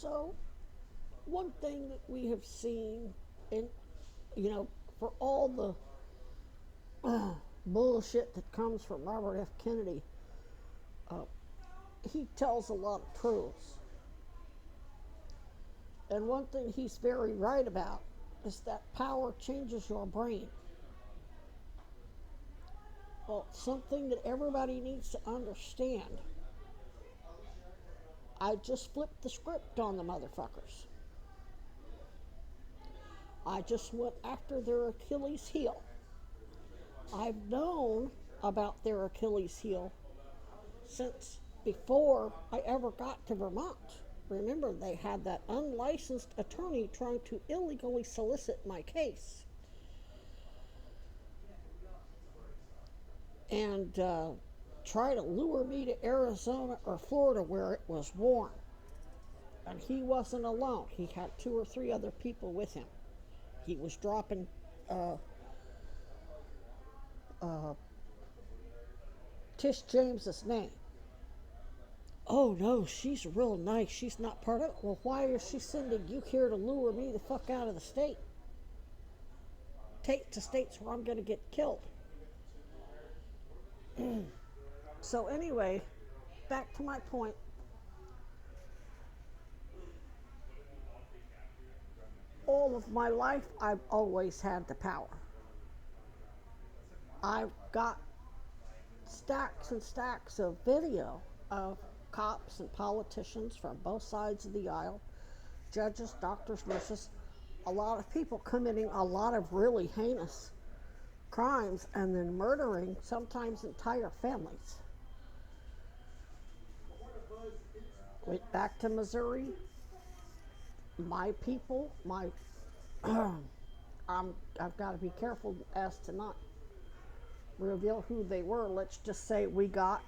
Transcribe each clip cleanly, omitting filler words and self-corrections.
So, one thing that we have seen, in for all the bullshit that comes from Robert F. Kennedy, uh, he tells a lot of truths. And one thing he's very right about is that power changes your brain. Well, something that everybody needs to understand. I just flipped the script on the motherfuckers. I just went after their Achilles heel. I've known about their Achilles heel since before I ever got to Vermont. Remember, they had that unlicensed attorney trying to illegally solicit my case. And try to lure me to Arizona or Florida where it was warm. And he wasn't alone. He had 2 or 3 other people with him. He was dropping Tish James's name. Oh no, she's real nice. She's not part of it. Well, why is she sending you here to lure me the fuck out of the state? Take to states where I'm going to get killed. So anyway, back to my point. All of my life, I've always had the power. I've got stacks and stacks of video of cops and politicians from both sides of the aisle, judges, doctors, nurses, a lot of people committing a lot of really heinous crimes and then murdering sometimes entire families. Went back to Missouri. My people, I've got to be careful as to not reveal who they were. Let's just say we got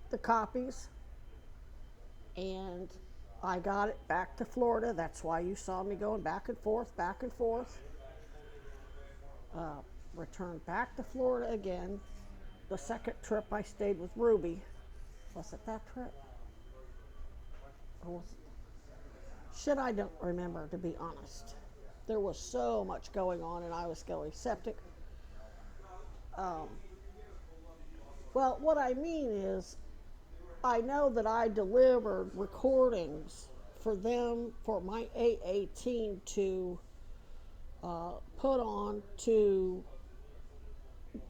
the copies and I got it back to Florida. That's why you saw me going back and forth, back and forth. Returned back to Florida again. The second trip I stayed with Ruby. Was it that trip? Or was it? Shit, I don't remember, to be honest. There was so much going on and I was going septic. Well, what I mean is, I know that I delivered recordings for them, for my AA team to put on to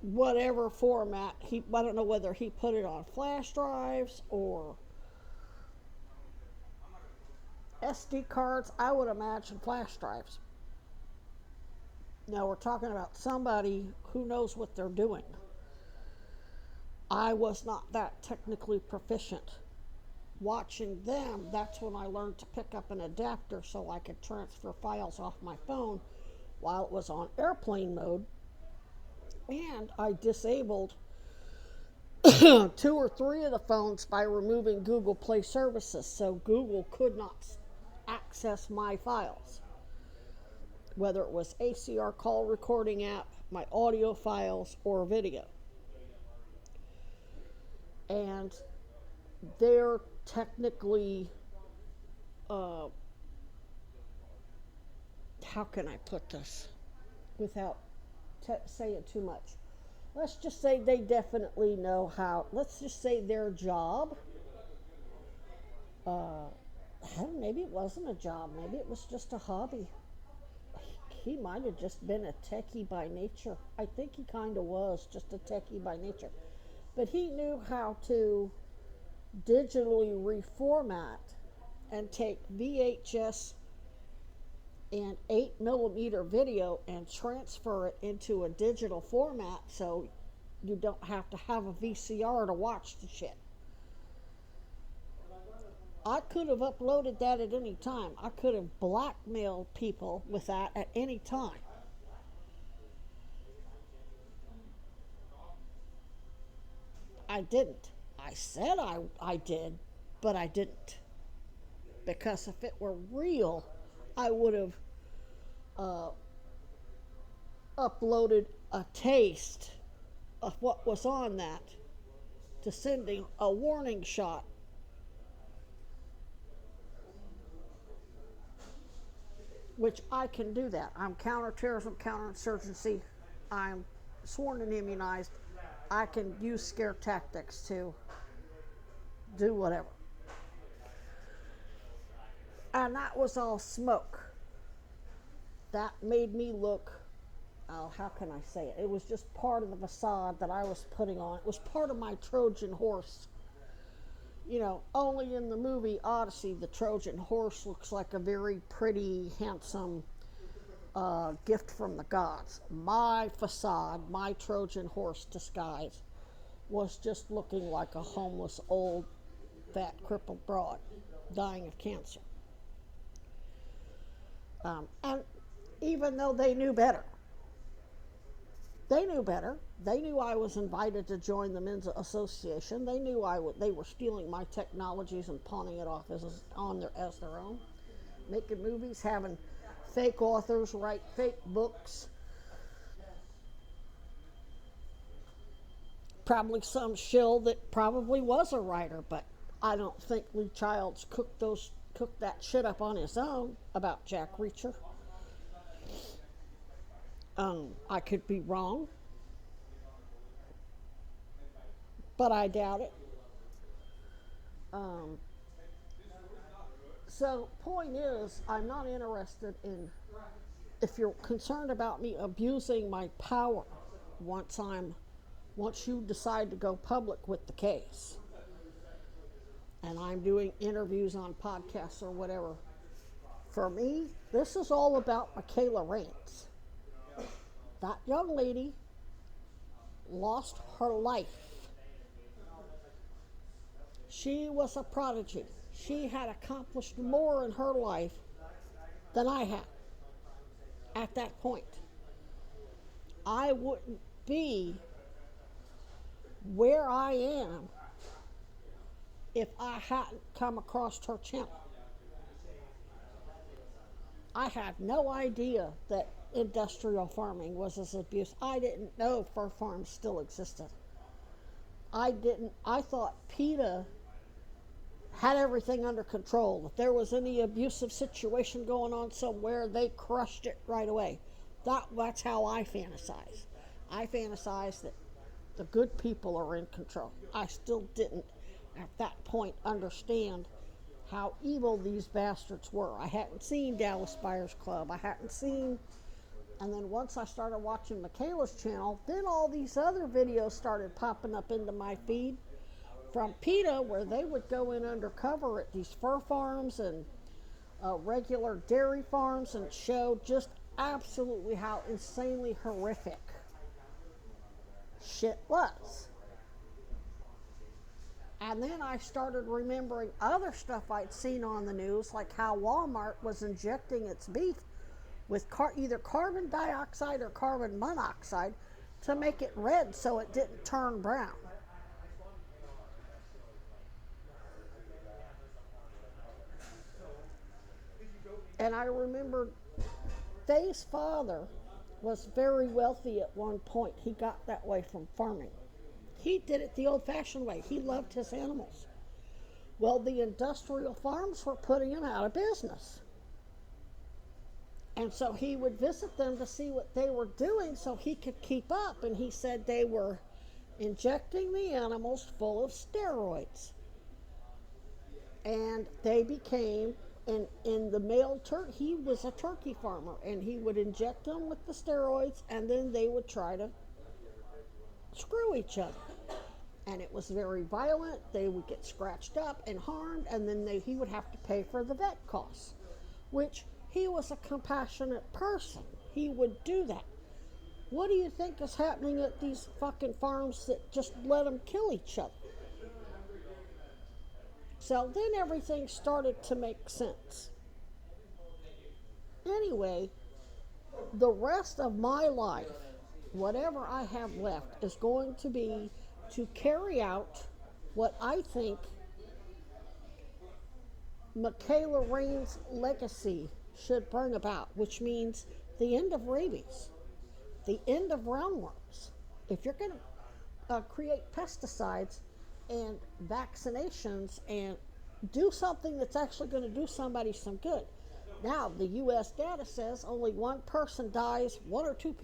whatever format. I don't know whether he put it on flash drives or SD cards. I would imagine flash drives. Now we're talking about somebody who knows what they're doing. I was not that technically proficient. Watching them, that's when I learned to pick up an adapter so I could transfer files off my phone while it was on airplane mode. And I disabled 2 or 3 of the phones by removing Google Play services, so Google could not access my files, whether it was ACR call recording app, my audio files, or video. And they're technically, how can I put this without saying too much? Let's just say they definitely know how. Let's just say their job, maybe it wasn't a job, maybe it was just a hobby. He might have just been a techie by nature. I think he kind of was just a techie by nature. But he knew how to digitally reformat and take VHS and 8mm video and transfer it into a digital format so you don't have to have a VCR to watch the shit. I could have uploaded that at any time. I could have blackmailed people with that at any time. I didn't. I said I did, but I didn't. Because if it were real, I would have uploaded a taste of what was on that to sending a warning shot. which I can do that. I'm counterterrorism, counterinsurgency. I'm sworn and immunized. I can use scare tactics to do whatever. And that was all smoke. That made me look, oh, how can I say it? It was just part of the facade that I was putting on. It was part of my Trojan horse. You know, only in the movie Odyssey, the Trojan horse looks like a very pretty, handsome gift from the gods. My facade, my Trojan horse disguise, was just looking like a homeless, old, fat, crippled broad dying of cancer. And even though they knew better, they knew I was invited to join the Men's Association. They knew they were stealing my technologies and pawning it off as their own, making movies, having fake authors write fake books. Probably some shill that probably was a writer, but I don't think Lee Childs cooked that shit up on his own about Jack Reacher. I could be wrong, but I doubt it. So, point is, I'm not interested in, if you're concerned about me abusing my power once you decide to go public with the case, and I'm doing interviews on podcasts or whatever. For me, this is all about Michaela Raines. That young lady lost her life. She was a prodigy. She had accomplished more in her life than I had at that point. I wouldn't be where I am if I hadn't come across her channel. I had no idea that industrial farming was as abuse. I didn't know fur farms still existed. I thought PETA had everything under control. If there was any abusive situation going on somewhere, they crushed it right away. That's how I fantasize. I fantasize that the good people are in control. I still didn't, at that point, understand how evil these bastards were. I hadn't seen Dallas Buyers Club. And then once I started watching Michaela's channel, then all these other videos started popping up into my feed from PETA, where they would go in undercover at these fur farms and regular dairy farms and show just absolutely how insanely horrific shit was. And then I started remembering other stuff I'd seen on the news, like how Walmart was injecting its beef with either carbon dioxide or carbon monoxide to make it red so it didn't turn brown. And I remember Faye's father was very wealthy at one point. He got that way from farming. He did it the old-fashioned way. He loved his animals. Well, the industrial farms were putting him out of business. And so he would visit them to see what they were doing so he could keep up. And he said they were injecting the animals full of steroids. And they became, in the male he was a turkey farmer, and he would inject them with the steroids, and then they would try to screw each other. And it was very violent. They would get scratched up and harmed, and then he would have to pay for the vet costs, which he was a compassionate person. He would do that. What do you think is happening at these fucking farms that just let them kill each other? So then everything started to make sense. Anyway, the rest of my life, whatever I have left, is going to be to carry out what I think Michaela Raines' legacy should bring about, which means the end of rabies, the end of roundworms. If you're going to create pesticides and vaccinations and do something that's actually going to do somebody some good, Now, the US data says only one person dies, one or two people